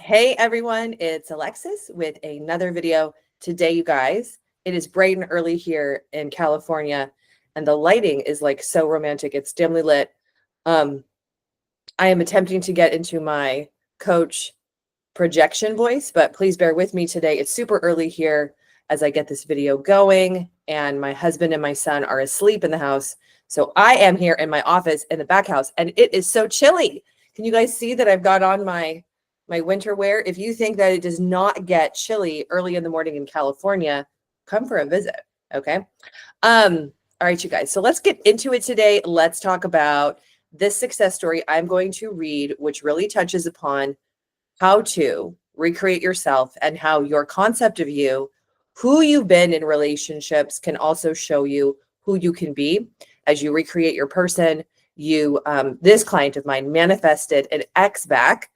Hey everyone, it's Alexis with another video. Today, you guys, it is bright and early here in California, and the lighting is like so romantic. It's dimly lit. I am attempting to get into my coach projection voice, but please bear with me today. It's super early here as I get this video going, and my husband and my son are asleep in the house. So I am here in my office in the back house, and it is so chilly. Can you guys see that I've got on my winter wear? If you think that it does not get chilly early in the morning in California, come for a visit, okay? All right, you guys, so let's get into it today. Let's talk about this success story I'm going to read, which really touches upon how to recreate yourself and how your concept of you, who you've been in relationships, can also show you who you can be as you recreate your person. This client of mine manifested an ex back.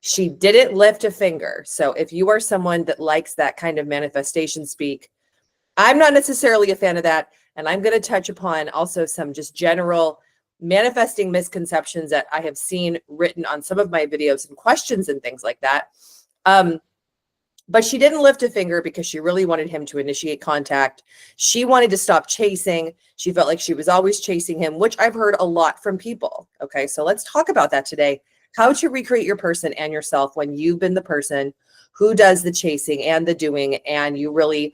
She didn't lift a finger. So if you are someone that likes that kind of manifestation speak, I'm not necessarily a fan of that. And I'm going to touch upon also some just general manifesting misconceptions that I have seen written on some of my videos and questions and things like that. But she didn't lift a finger because she really wanted him to initiate contact. She wanted to stop chasing. She felt like she was always chasing him, which I've heard a lot from people. Okay, so let's talk about that today. How to recreate your person and yourself when you've been the person who does the chasing and the doing, and you really,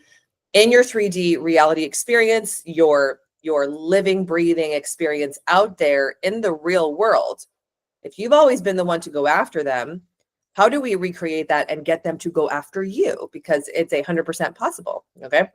in your 3D reality experience, your living, breathing experience out there in the real world, if you've always been the one to go after them, how do we recreate that and get them to go after you? Because it's 100% possible, okay?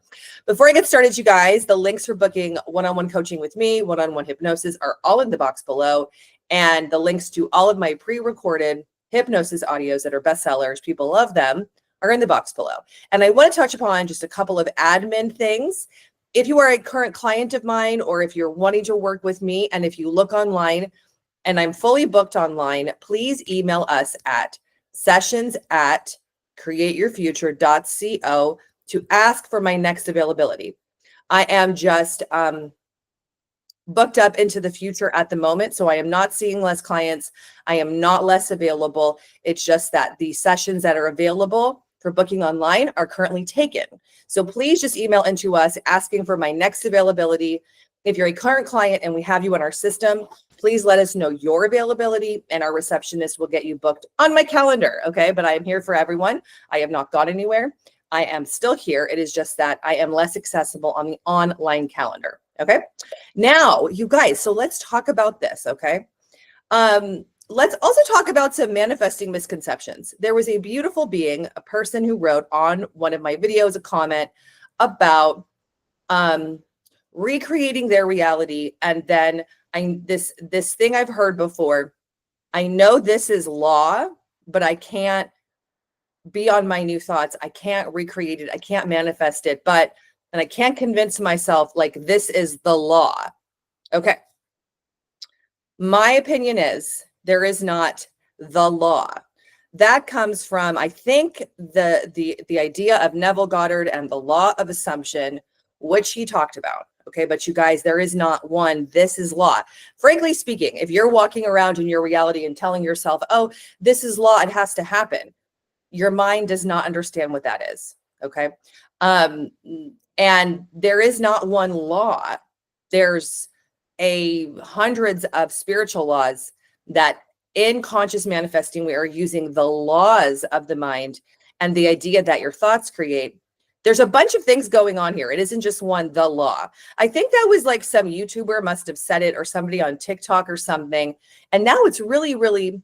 Before I get started, you guys, the links for booking one-on-one coaching with me, one-on-one hypnosis are all in the box below. And the links to all of my pre-recorded hypnosis audios that are bestsellers, people love them, are in the box below. And I want to touch upon just a couple of admin things. If you are a current client of mine, or if you're wanting to work with me, and if you look online and I'm fully booked online, please email us at sessions@createyourfuture.co to ask for my next availability. I am just booked up into the future at the moment, so I am not seeing less clients. I am not less available. It's just that the sessions that are available for booking online are currently taken. So please just email into us asking for my next availability. If you're a current client and we have you in our system, please let us know your availability, and our receptionist will get you booked on my calendar, okay? But I am here for everyone. I have not gone anywhere. I am still here. It is just that I am less accessible on the online calendar, okay? Now, you guys, so let's talk about this, okay? Let's also talk about some manifesting misconceptions. There was a beautiful being, a person who wrote on one of my videos, a comment about recreating their reality. And then this thing I've heard before, I know this is law, but I can't be on my new thoughts. I can't recreate it. I can't manifest it, and I can't convince myself like this is the law. Okay. My opinion is there is not the law. That comes from, I think, the idea of Neville Goddard and the law of assumption, which he talked about. Okay, but you guys, there is not one, this is law. Frankly speaking, if you're walking around in your reality and telling yourself, oh, this is law, it has to happen, your mind does not understand what that is. Okay. And there is not one law. There's hundreds of spiritual laws that in conscious manifesting, we are using the laws of the mind and the idea that your thoughts create. There's a bunch of things going on here. It isn't just one, the law. I think that was like some YouTuber must have said it, or somebody on TikTok or something. And now it's really, really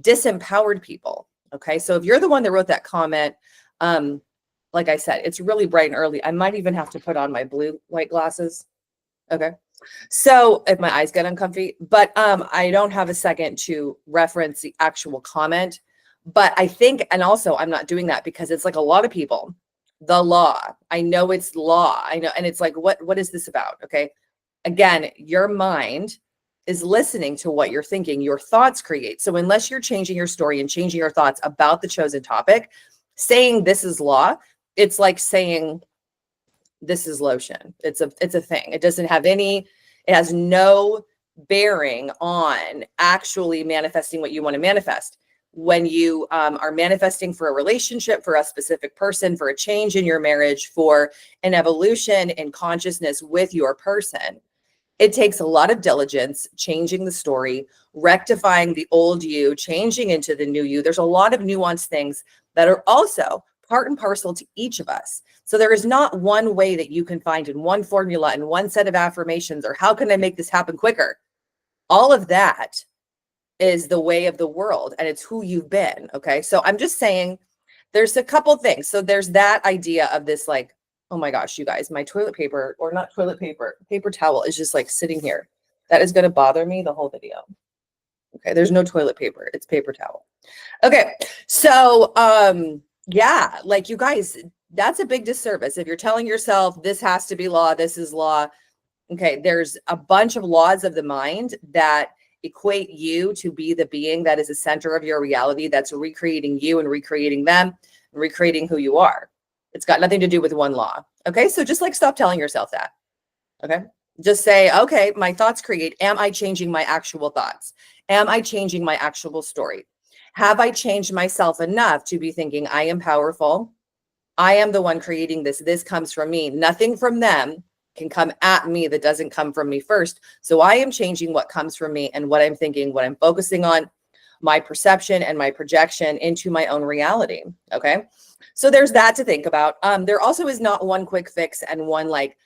disempowered people. Okay. So if you're the one that wrote that comment, like I said, it's really bright and early. I might even have to put on my blue light glasses. Okay. So if my eyes get uncomfy, but I don't have a second to reference the actual comment. But I think, and also I'm not doing that because it's like a lot of people, the law, I know it's law. I know. And it's like, what is this about? Okay. Again, your mind is listening to what you're thinking. Your thoughts create. So unless you're changing your story and changing your thoughts about the chosen topic, saying this is law, it's like saying this is lotion. It's a thing. It doesn't have it has no bearing on actually manifesting what you want to manifest. when you are manifesting for a relationship, for a specific person, for a change in your marriage, for an evolution in consciousness with your person, it takes a lot of diligence, changing the story, rectifying the old you, changing into the new you. There's a lot of nuanced things that are also part and parcel to each of us. So there is not one way that you can find in one formula and one set of affirmations, or how can I make this happen quicker? All of that is the way of the world, and it's who you've been. Okay. So I'm just saying there's a couple things. So there's that idea of this, like, oh my gosh, you guys, my toilet paper, or not toilet paper, paper towel is just like sitting here. That is going to bother me the whole video. Okay. There's no toilet paper. It's paper towel. Okay. So, yeah, like, you guys, that's a big disservice. If you're telling yourself this has to be law, this is law. Okay. There's a bunch of laws of the mind that equate you to be the being that is the center of your reality, that's recreating you and recreating them, and recreating who you are. It's got nothing to do with one law. Okay. So just like, stop telling yourself that. Okay. Just say, okay, my thoughts create. Am I changing my actual thoughts? Am I changing my actual story? Have I changed myself enough to be thinking I am powerful? I am the one creating this. This comes from me. Nothing from them can come at me that doesn't come from me first. So I am changing what comes from me and what I'm thinking, what I'm focusing on, my perception and my projection into my own reality. Okay. So there's that to think about. There also is not one quick fix and one like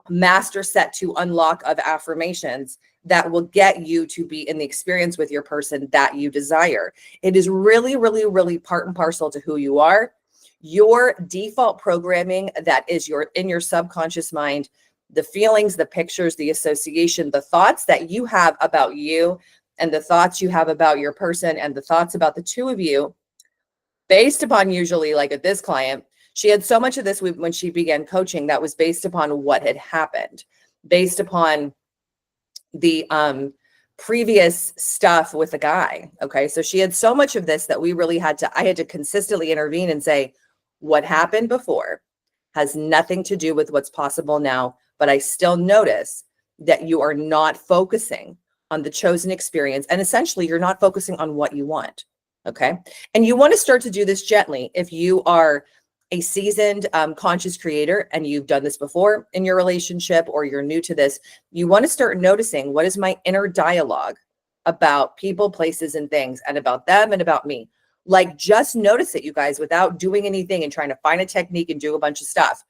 master set to unlock of affirmations that will get you to be in the experience with your person that you desire. It is really, really, really part and parcel to who you are. Your default programming that is in your subconscious mind, the feelings, the pictures, the association, the thoughts that you have about you, and the thoughts you have about your person, and the thoughts about the two of you, based upon, usually, like at this client, she had so much of this when she began coaching that was based upon what had happened, based upon the previous stuff with the guy. Okay. So she had so much of this that I had to consistently intervene and say, what happened before has nothing to do with what's possible now, but I still notice that you are not focusing on the chosen experience. And essentially, you're not focusing on what you want. Okay. And you want to start to do this gently. If you are a seasoned conscious creator and you've done this before in your relationship, or you're new to this, you want to start noticing, what is my inner dialogue about people, places, and things, and about them and about me? Like, just notice it, you guys, without doing anything and trying to find a technique and do a bunch of stuff.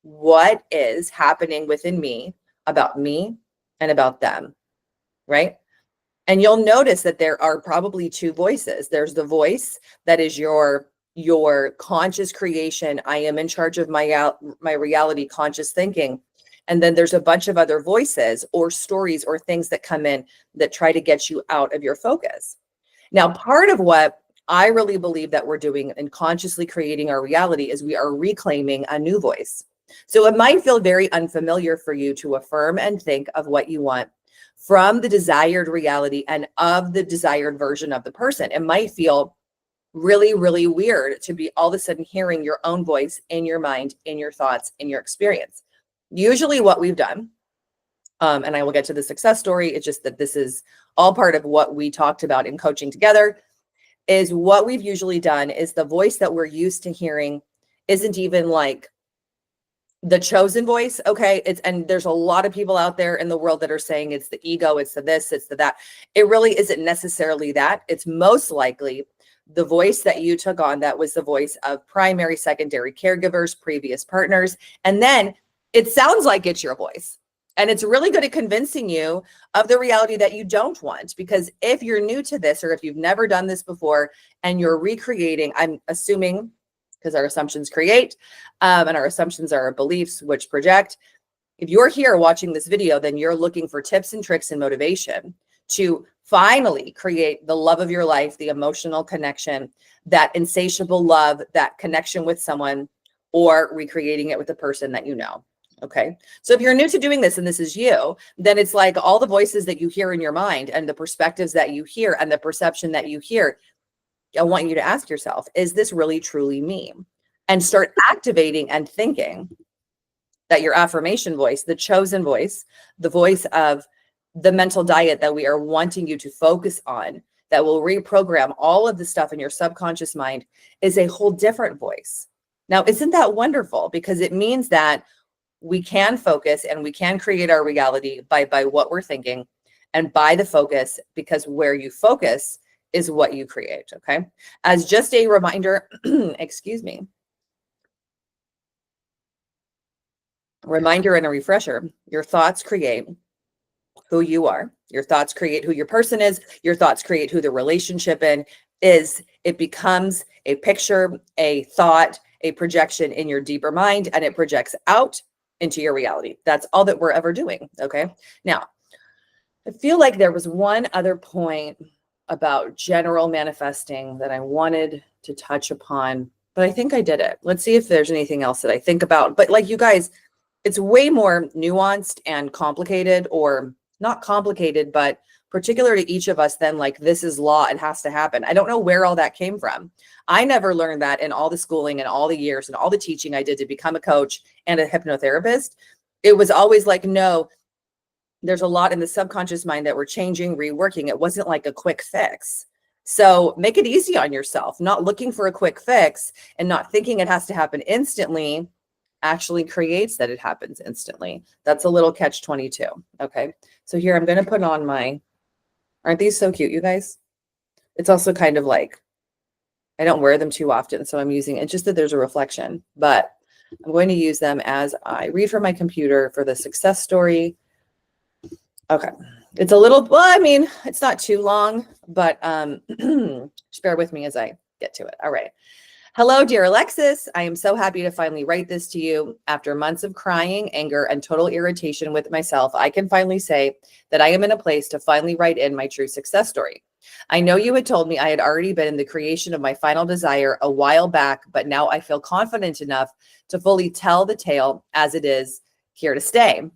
What is happening within me about me and about them, right? And you'll notice that there are probably two voices. There's the voice that is your conscious creation. I am in charge of my reality, conscious thinking. And then there's a bunch of other voices or stories or things that come in that try to get you out of your focus. Now, part of what I really believe that we're doing in consciously creating our reality is we are reclaiming a new voice. So it might feel very unfamiliar for you to affirm and think of what you want from the desired reality and of the desired version of the person. It might feel really, really weird to be all of a sudden hearing your own voice in your mind, in your thoughts, in your experience. Usually what we've done, and I will get to the success story, it's just that this is all part of what we talked about in coaching together, is what we've usually done is the voice that we're used to hearing isn't even like the chosen voice. Okay. And there's a lot of people out there in the world that are saying it's the ego, it's the this, it's the that. It really isn't necessarily that. It's most likely the voice that you took on that was the voice of primary, secondary caregivers, previous partners. And then it sounds like it's your voice. And it's really good at convincing you of the reality that you don't want. Because if you're new to this, or if you've never done this before and you're recreating, I'm assuming, because our assumptions create, and our assumptions are our beliefs, which project. If you're here watching this video, then you're looking for tips and tricks and motivation to finally create the love of your life, the emotional connection, that insatiable love, that connection with someone, or recreating it with the person that you know. Okay. So if you're new to doing this and this is you, then it's like all the voices that you hear in your mind and the perspectives that you hear and the perception that you hear. I want you to ask yourself, is this really truly me? And start activating and thinking that your affirmation voice, the chosen voice, the voice of the mental diet that we are wanting you to focus on, that will reprogram all of the stuff in your subconscious mind is a whole different voice. Now, isn't that wonderful? Because it means that we can focus and we can create our reality by what we're thinking and by the focus, because where you focus is what you create. Okay. As just a reminder, excuse me, reminder and a refresher, your thoughts create who you are. Your thoughts create who your person is. Your thoughts create who the relationship is. It becomes a picture, a thought, a projection in your deeper mind, and it projects out into your reality. That's all that we're ever doing. Okay. Now, I feel like there was one other point about general manifesting that I wanted to touch upon, but I think I did it. Let's see if there's anything else that I think about. But like you guys, it's way more nuanced and complicated, or not complicated, but particular to each of us than like, this is law, it has to happen. I don't know where all that came from. I never learned that in all the schooling and all the years and all the teaching I did to become a coach and a hypnotherapist. It was always like, no, there's a lot in the subconscious mind that we're changing, reworking. It wasn't like a quick fix. So make it easy on yourself. Not looking for a quick fix and not thinking it has to happen instantly actually creates that it happens instantly. That's a little catch-22. Okay. So here I'm going to put on my, aren't these so cute, you guys? It's also kind of like, I don't wear them too often, so I'm using it just that there's a reflection, but I'm going to use them as I read from my computer for the success story. Okay. It's a little, well, I mean, it's not too long, but just bear with me as I get to it. All right. Hello, dear Alexis. I am so happy to finally write this to you. After months of crying, anger, and total irritation with myself, I can finally say that I am in a place to finally write in my true success story. I know you had told me I had already been in the creation of my final desire a while back, but now I feel confident enough to fully tell the tale as it is here to stay.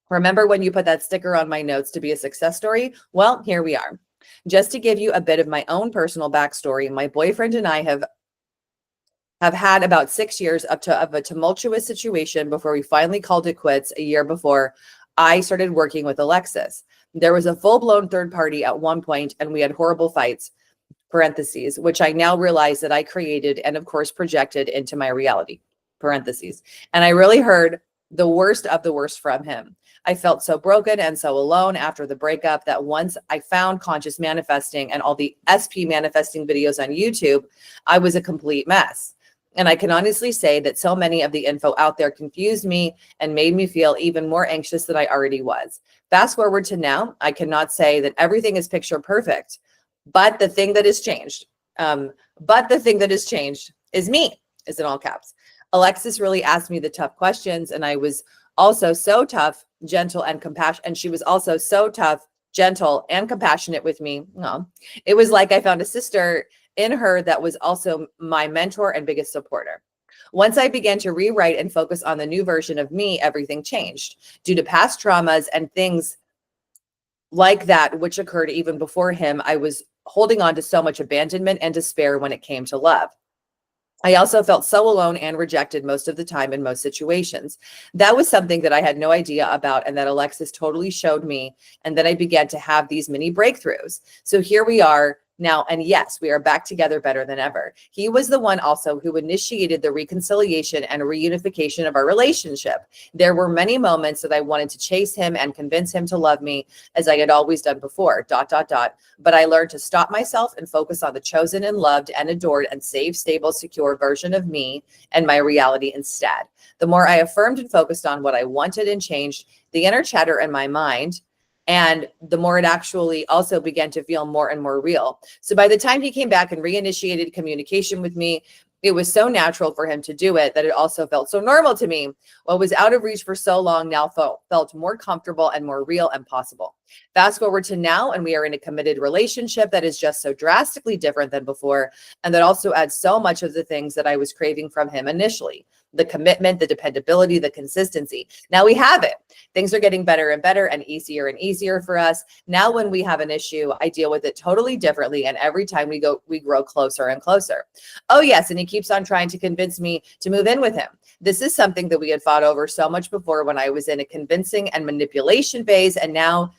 Remember when you put that sticker on my notes to be a success story? Well, here we are. Just to give you a bit of my own personal backstory, my boyfriend and I have had about 6 years of a tumultuous situation before we finally called it quits a year before I started working with Alexis. There was a full-blown third party at one point, and we had horrible fights, parentheses, which I now realize that I created and of course projected into my reality, parentheses. And I really heard the worst of the worst from him. I felt so broken and so alone after the breakup that once I found conscious manifesting and all the SP manifesting videos on YouTube, I was a complete mess. And I can honestly say that so many of the info out there confused me and made me feel even more anxious than I already was. Fast forward to now, I cannot say that everything is picture perfect, but the thing that has changed, is me, is in all caps. Alexis really asked me the tough questions, and I was also so tough, gentle, and compassionate. And she was also so tough, gentle, and compassionate with me. Oh, it was like I found a sister in her that was also my mentor and biggest supporter. Once I began to rewrite and focus on the new version of me, everything changed. Due to past traumas and things like that, which occurred even before him, I was holding on to so much abandonment and despair when it came to love. I also felt so alone and rejected most of the time in most situations. That was something that I had no idea about and that Alexis totally showed me. And then I began to have these mini breakthroughs. So here we are now, and yes, we are back together better than ever. He was the one also who initiated the reconciliation and reunification of our relationship. There were many moments that I wanted to chase him and convince him to love me as I had always done before, ... But I learned to stop myself and focus on the chosen and loved and adored and safe, stable, secure version of me and my reality instead. The more I affirmed and focused on what I wanted and changed the inner chatter in my mind, and the more it actually also began to feel more and more real. So by the time he came back and reinitiated communication with me, it was so natural for him to do it that it also felt so normal to me. What was out of reach for so long now felt more comfortable and more real and possible. Fast forward to now, and we are in a committed relationship that is just so drastically different than before, and that also adds so much of the things that I was craving from him initially. The commitment, the dependability, the consistency. Now we have it. Things are getting better and easier for us. Now when we have an issue, I deal with it totally differently. And every time we grow closer and closer. Oh yes, and he keeps on trying to convince me to move in with him. This is something that we had fought over so much before when I was in a convincing and manipulation phase. And now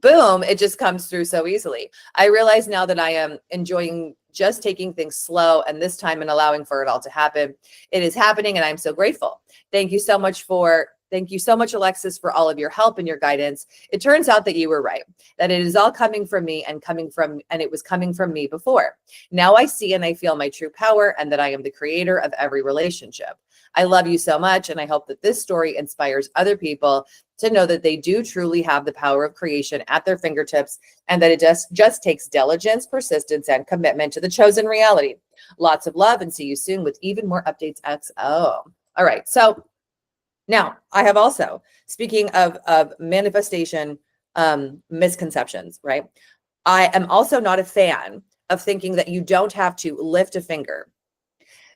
boom, it just comes through so easily. I realize now that I am enjoying just taking things slow and this time and allowing for it all to happen. It is happening and I'm so grateful. Thank you so much, Alexis, for all of your help and your guidance. It turns out that you were right, that it is all coming from me and it was coming from me before. Now I see and I feel my true power and that I am the creator of every relationship. I love you so much. And I hope that this story inspires other people to know that they do truly have the power of creation at their fingertips and that it just takes diligence, persistence, and commitment to the chosen reality. Lots of love and see you soon with even more updates. XO. All right. So now I have also, speaking of manifestation misconceptions, right? I am also not a fan of thinking that you don't have to lift a finger.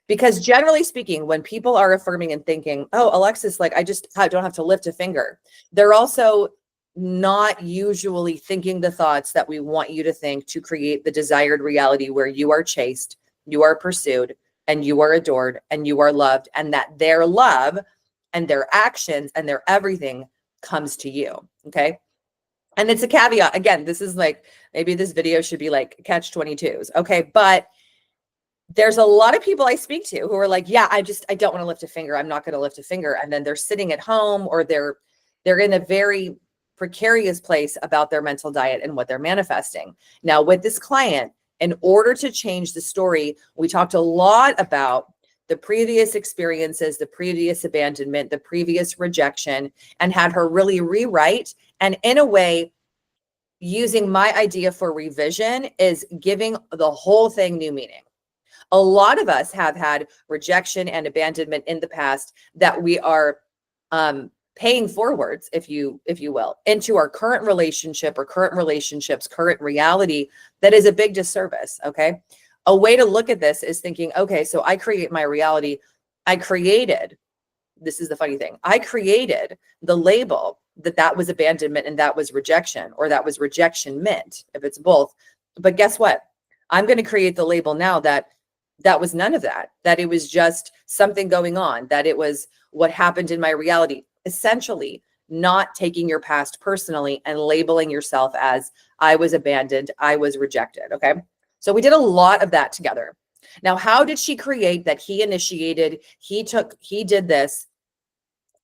Because generally speaking, when people are affirming and thinking, oh, Alexis, like I don't have to lift a finger, they're also not usually thinking the thoughts that we want you to think to create the desired reality where you are chased, you are pursued, and you are adored, and you are loved, and that their love and their actions and their everything comes to you, okay? And it's a caveat. Again, this is like, maybe this video should be like catch 22s, okay? But there's a lot of people I speak to who are like, yeah, I don't want to lift a finger. I'm not going to lift a finger. And then they're sitting at home or they're in a very precarious place about their mental diet and what they're manifesting. Now with this client, in order to change the story, we talked a lot about the previous experiences, the previous abandonment, the previous rejection, and had her really rewrite. And in a way, using my idea for revision is giving the whole thing new meaning. A lot of us have had rejection and abandonment in the past that we are paying forwards, if you will, into our current relationship or current relationships, current reality. That is a big disservice, okay? A way to look at this is thinking, okay, so I create my reality. This is the funny thing, I created the label that was abandonment and that was rejection, or that was rejection meant, if it's both. But guess what? I'm going to create the label now that was none of that, that it was just something going on, that it was what happened in my reality. Essentially, not taking your past personally and labeling yourself as I was abandoned, I was rejected, okay? So we did a lot of that together. Now, how did she create that he initiated, he did this,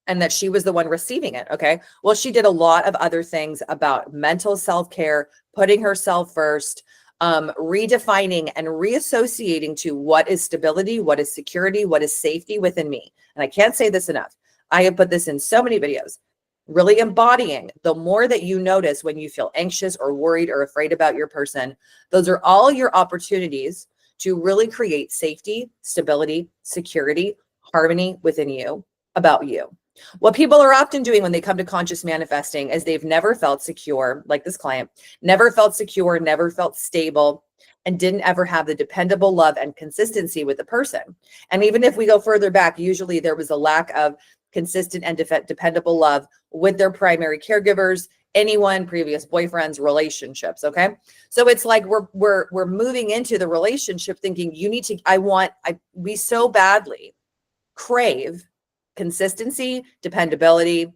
and that she was the one receiving it, okay? Well, she did a lot of other things about mental self-care, putting herself first, redefining and reassociating to what is stability, what is security, what is safety within me. And I can't say this enough. I have put this in so many videos, really embodying the more that you notice when you feel anxious or worried or afraid about your person, those are all your opportunities to really create safety, stability, security, harmony within you, about you. What people are often doing when they come to conscious manifesting is they've never felt secure, like this client, never felt secure, never felt stable, and didn't ever have the dependable love and consistency with the person. And even if we go further back, usually there was a lack of consistent and dependable love with their primary caregivers, anyone, previous boyfriends, relationships, okay? So it's like we're moving into the relationship thinking we so badly crave consistency, dependability,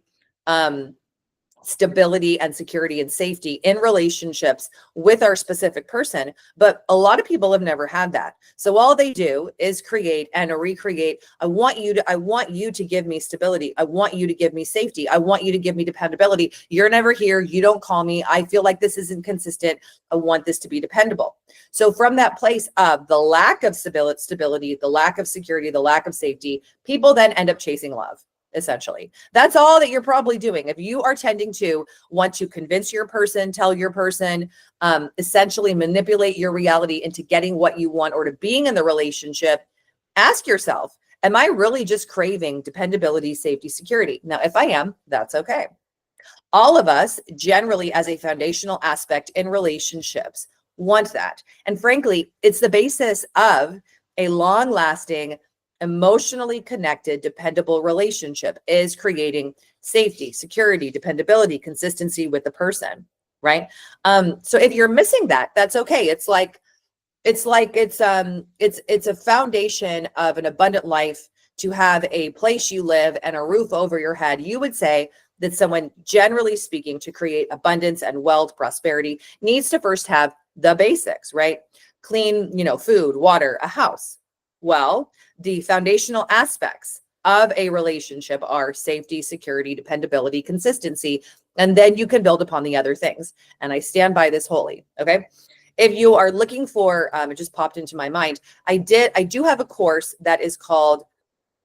stability and security and safety in relationships with our specific person. But a lot of people have never had that. So all they do is create and recreate. I want you to give me stability. I want you to give me safety. I want you to give me dependability. You're never here. You don't call me. I feel like this isn't consistent. I want this to be dependable. So from that place of the lack of stability, the lack of security, the lack of safety, people then end up chasing love. Essentially, that's all that you're probably doing. If you are tending to want to convince your person, tell your person, essentially manipulate your reality into getting what you want or to being in the relationship, ask yourself, am I really just craving dependability, safety, security? Now, if I am, that's okay. All of us generally, as a foundational aspect in relationships, want that. And frankly, it's the basis of a long-lasting, emotionally connected, dependable relationship is creating safety, security, dependability, consistency with the person, right? So if you're missing that, that's okay. It's a foundation of an abundant life to have a place you live and a roof over your head. You would say that someone, generally speaking, to create abundance and wealth, prosperity, needs to first have the basics, right? Clean, food, water, a house. Well, the foundational aspects of a relationship are safety, security, dependability, consistency, and then you can build upon the other things. And I stand by this wholly. Okay. If you are looking for, it just popped into my mind. I do have a course that is called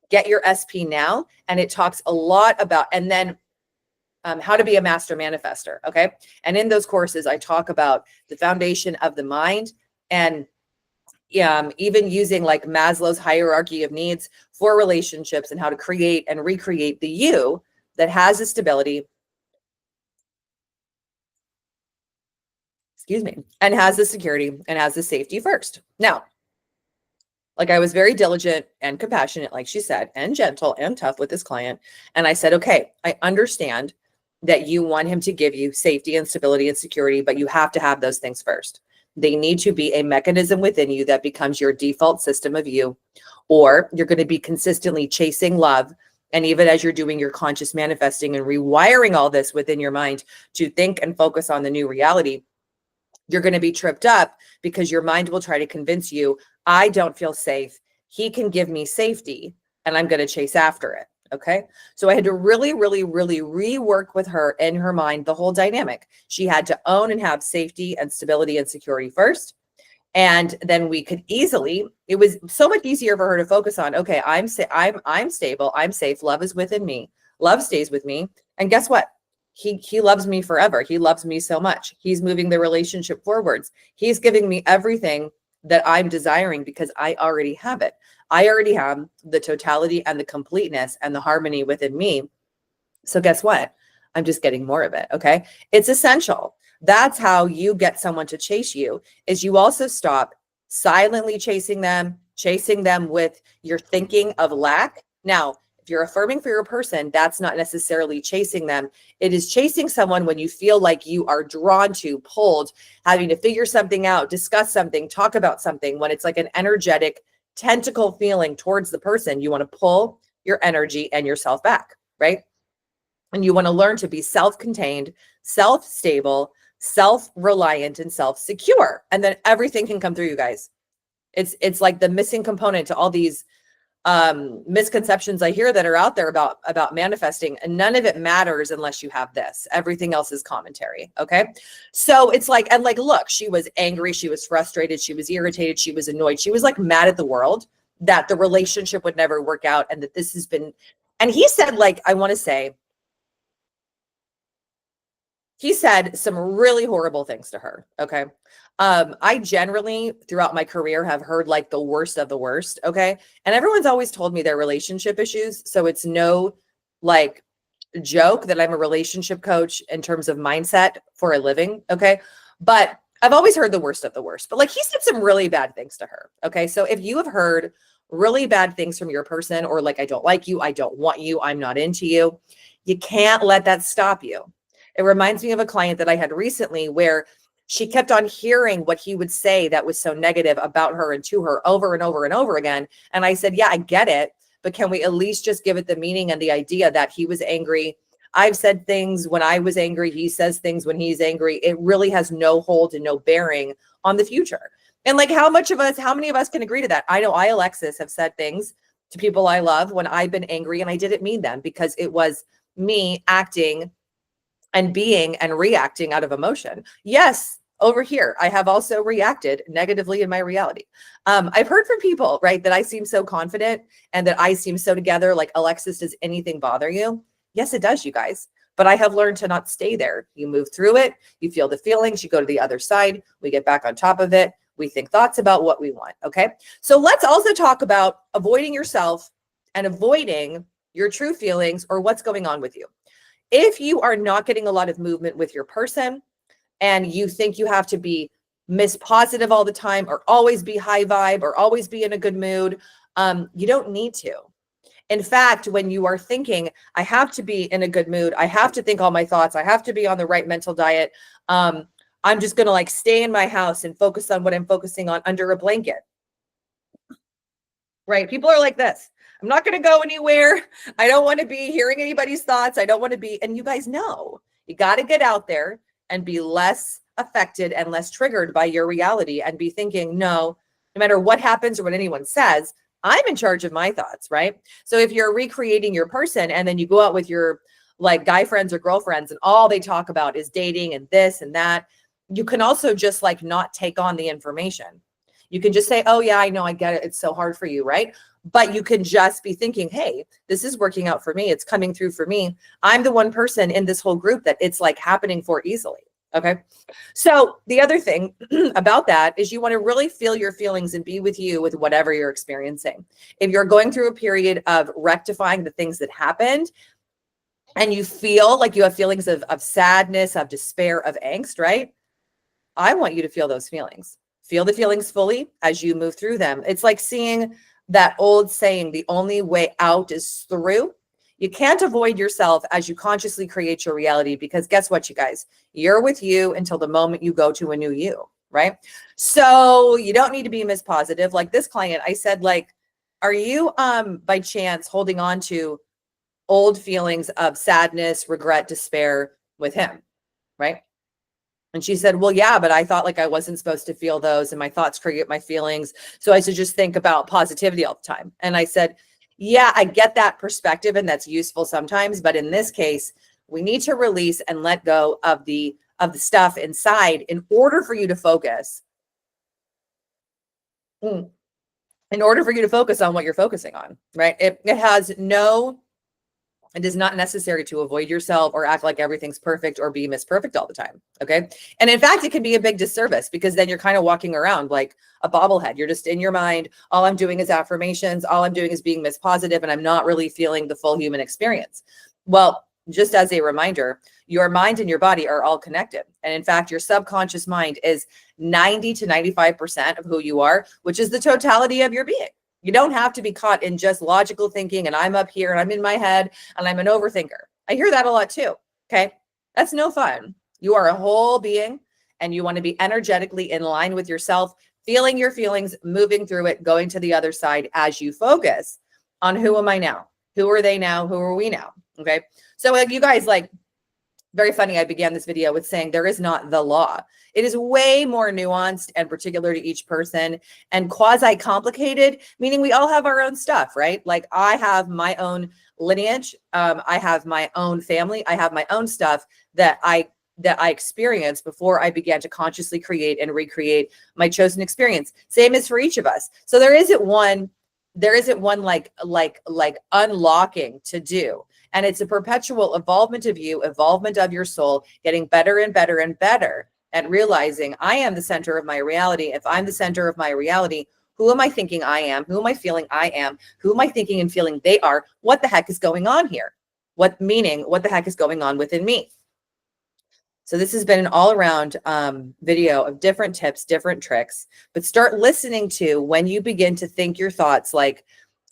Get Your SP Now. And it talks a lot about, and then how to be a master manifester. Okay. And in those courses, I talk about the foundation of the mind and even using like Maslow's hierarchy of needs for relationships and how to create and recreate the you that has the stability, and has the security and has the safety first. Now, like I was very diligent and compassionate, like she said, and gentle and tough with this client. And I said, okay, I understand that you want him to give you safety and stability and security, but you have to have those things first. They need to be a mechanism within you that becomes your default system of you, or you're going to be consistently chasing love. And even as you're doing your conscious manifesting and rewiring all this within your mind to think and focus on the new reality, you're going to be tripped up because your mind will try to convince you, I don't feel safe. He can give me safety and I'm going to chase after it. Okay. So I had to really, really, really rework with her in her mind, the whole dynamic. She had to own and have safety and stability and security first. And then we could easily, it was so much easier for her to focus on, okay, I'm stable. I'm safe. Love is within me. Love stays with me. And guess what? He loves me forever. He loves me so much. He's moving the relationship forwards. He's giving me everything that I'm desiring because I already have it. I already have the totality and the completeness and the harmony within me. So guess what? I'm just getting more of it. Okay. It's essential. That's how you get someone to chase you, is you also stop silently chasing them with your thinking of lack. Now, if you're affirming for your person, that's not necessarily chasing them. It is chasing someone when you feel like you are drawn to, pulled, having to figure something out, discuss something, talk about something, when it's like an energetic tentacle feeling towards the person. You want to pull your energy and yourself back, right? And you want to learn to be self-contained, self-stable, self-reliant, and self-secure. And then everything can come through, you guys. It's like the missing component to all these misconceptions I hear that are out there about manifesting, and none of it matters unless you have this. Everything else is commentary. Okay. So it's like, and like, look, she was angry. She was frustrated. She was irritated. She was annoyed. She was like mad at the world that the relationship would never work out. And that this has been, and he said, like, I want to say, he said some really horrible things to her. Okay. I generally throughout my career have heard like the worst of the worst. Okay. And everyone's always told me their relationship issues. So it's no like joke that I'm a relationship coach in terms of mindset for a living. Okay. But I've always heard the worst of the worst, but like he said some really bad things to her. Okay. So if you have heard really bad things from your person, or like, I don't like you, I don't want you, I'm not into you, you can't let that stop you. It reminds me of a client that I had recently where she kept on hearing what he would say that was so negative about her and to her over and over and over again. And I said, yeah, I get it, but can we at least just give it the meaning and the idea that he was angry? I've said things when I was angry. He says things when he's angry. It really has no hold and no bearing on the future. And like, how many of us can agree to that? I know I, Alexis, have said things to people I love when I've been angry and I didn't mean them because it was me acting and being and reacting out of emotion. Yes, over here, I have also reacted negatively in my reality. I've heard from people, right, that I seem so confident and that I seem so together. Like, Alexis, does anything bother you? Yes, it does, you guys. But I have learned to not stay there. You move through it. You feel the feelings. You go to the other side. We get back on top of it. We think thoughts about what we want. Okay. So let's also talk about avoiding yourself and avoiding your true feelings or what's going on with you. If you are not getting a lot of movement with your person and you think you have to be Miss Positive all the time or always be high vibe or always be in a good mood, you don't need to. In fact, when you are thinking, I have to be in a good mood, I have to think all my thoughts, I have to be on the right mental diet, I'm just going to like stay in my house and focus on what I'm focusing on under a blanket. right? People are like this. I'm not going to go anywhere. I don't want to be hearing anybody's thoughts. I don't want to be, and you guys know, you got to get out there and be less affected and less triggered by your reality and be thinking, no matter what happens or what anyone says, I'm in charge of my thoughts, right? So if you're recreating your person and then you go out with your like guy friends or girlfriends and all they talk about is dating and this and that, you can also just like not take on the information. You can just say, oh yeah, I know, I get it. It's so hard for you, right? But you can just be thinking, hey, this is working out for me. It's coming through for me. I'm the one person in this whole group that it's like happening for easily. Okay. So the other thing about that is you want to really feel your feelings and be with you with whatever you're experiencing. If you're going through a period of rectifying the things that happened and you feel like you have feelings of sadness, of despair, of angst, right? I want you to feel those feelings. Feel the feelings fully as you move through them. It's like seeing that old saying, the only way out is through. You can't avoid yourself as you consciously create your reality, because guess what, you guys? You're with you until the moment you go to a new you, right? So you don't need to be Miss Positive. Like this client, I said, like, are you by chance holding on to old feelings of sadness, regret, despair with him, right? And she said, well, yeah, but I thought like I wasn't supposed to feel those and my thoughts create my feelings. So I should just think about positivity all the time. And I said, yeah, I get that perspective and that's useful sometimes. But in this case, we need to release and let go of the stuff inside in order for you to focus. In order for you to focus on what you're focusing on, right? It is not necessary to avoid yourself or act like everything's perfect or be Miss Perfect all the time. Okay. And in fact, it can be a big disservice because then you're kind of walking around like a bobblehead. You're just in your mind. All I'm doing is affirmations. All I'm doing is being Miss Positive, and I'm not really feeling the full human experience. Well, just as a reminder, your mind and your body are all connected. And in fact, your subconscious mind is 90 to 95% of who you are, which is the totality of your being. You don't have to be caught in just logical thinking and I'm up here and I'm in my head and I'm an overthinker. I hear that a lot too. Okay. That's no fun. You are a whole being and you want to be energetically in line with yourself, feeling your feelings, moving through it, going to the other side as you focus on who am I now? Who are they now? Who are we now? Okay. So like you guys, like, very funny. I began this video with saying there is not the law. It is way more nuanced and particular to each person and quasi-complicated, meaning we all have our own stuff, right? Like I have my own lineage. I have my own family. I have my own stuff that I experienced before I began to consciously create and recreate my chosen experience. Same as for each of us. So there isn't one like unlocking to do. And it's a perpetual evolvement of you, evolvement of your soul, getting better and better and better at realizing I am the center of my reality. If I'm the center of my reality, who am I thinking I am? Who am I feeling I am? Who am I thinking and feeling they are? What the heck is going on here? What the heck is going on within me? So this has been an all-around video of different tips, different tricks, but start listening to when you begin to think your thoughts. Like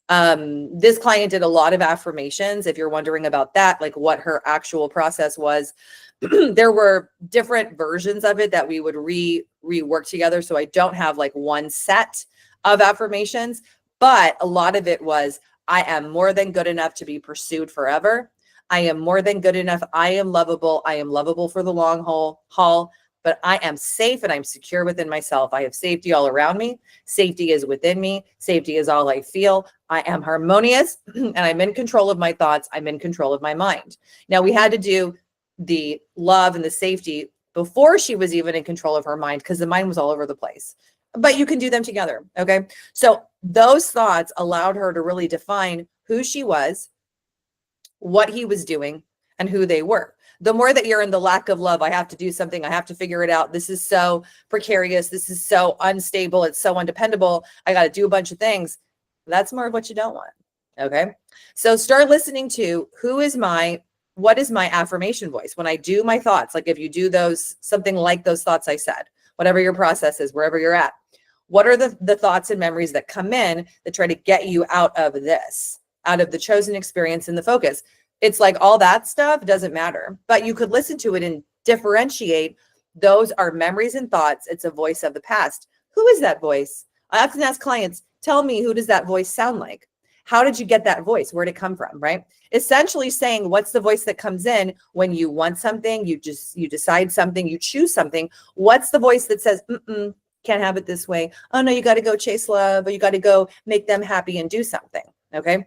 this client did a lot of affirmations. If you're wondering about that, like what her actual process was, there were different versions of it that we would rework together. So I don't have like one set of affirmations, but a lot of it was, I am more than good enough to be pursued forever. I am more than good enough. I am lovable. I am lovable for the long haul, but I am safe and I'm secure within myself. I have safety all around me. Safety is within me. Safety is all I feel. I am harmonious and I'm in control of my thoughts. I'm in control of my mind. Now we had to do the love and the safety before she was even in control of her mind because the mind was all over the place. But you can do them together. Okay. So those thoughts allowed her to really define who she was, what he was doing, and who they were. The more that you're in the lack of love, I have to do something, I have to figure it out. This is so precarious. This is so unstable. It's so undependable. I got to do a bunch of things. That's more of what you don't want. Okay. So start listening to what is my affirmation voice when I do my thoughts? Like if you do those, something like those thoughts I said, whatever your process is, wherever you're at, what are the thoughts and memories that come in that try to get you out of this, out of the chosen experience and the focus? It's like all that stuff doesn't matter, but you could listen to it and differentiate. Those are memories and thoughts. It's a voice of the past. Who is that voice? I often ask clients, Tell me, who does that voice sound like? How did you get that voice? Where'd it come from, right? Essentially saying, what's the voice that comes in when you want something, you decide something, you choose something. What's the voice that says, can't have it this way. Oh no, you got to go chase love, or you got to go make them happy and do something, okay?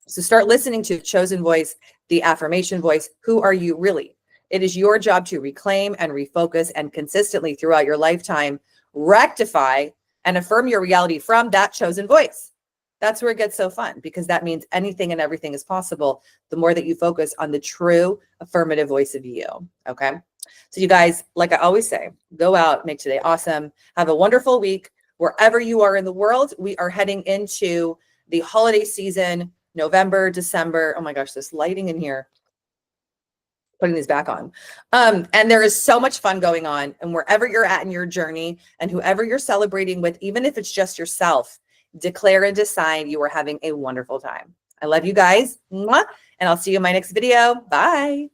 So start listening to the chosen voice, the affirmation voice. Who are you really? It is your job to reclaim and refocus and consistently throughout your lifetime, rectify and affirm your reality from that chosen voice. That's where it gets so fun, because that means anything and everything is possible the more that you focus on the true affirmative voice of you, okay? So you guys, like I always say, go out, make today awesome. Have a wonderful week. Wherever you are in the world, we are heading into the holiday season, November, December. Oh my gosh, this lighting in here. Putting these back on. And there is so much fun going on. And wherever you're at in your journey and whoever you're celebrating with, even if it's just yourself, declare and decide you are having a wonderful time. I love you guys. Mwah. And I'll see you in my next video. Bye.